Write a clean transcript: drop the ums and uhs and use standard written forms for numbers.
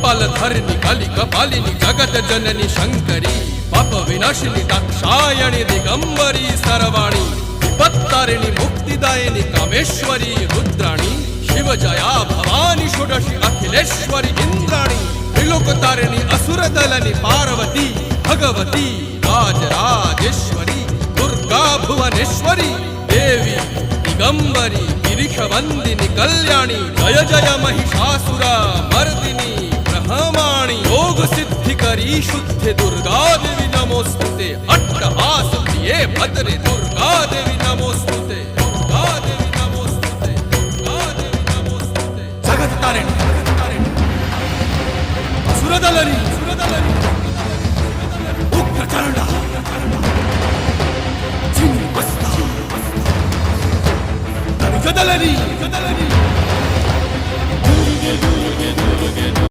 कपालधरिणि कलिकपालिनि जगत जननि शंकरी पाप विनाशिनी दाक्षायणि दिगंबरी सर्वाणी विपत्तारिणि मुक्तिदायिनी कामेश्वरी रुद्राणी शिवजया भवानी षोडशी अखिलेश्वरी इंद्राणी त्रिलोकतारिणि असुरदलनि पार्वती भगवती राजराजेश्वरी दुर्गा भुवनेश्वरी देवी दिगंबरी गिरिशवंदिनी कल्याणी जय जय महिषासुर मर्दिनी ब्रह्माणी योग सिद्धिकरी शुद्धे दुर्गा देवी नमोस्तुते अट्टहास प्रिये भद्रे दुर्गा देवी नमोस्तुते दुर्गा देवी नमोस्तुते दुर्गा देवी नमोस्तुते जगत तारिणी सुरदलनी उग्रचंडा चिन्मस्ता गदलनी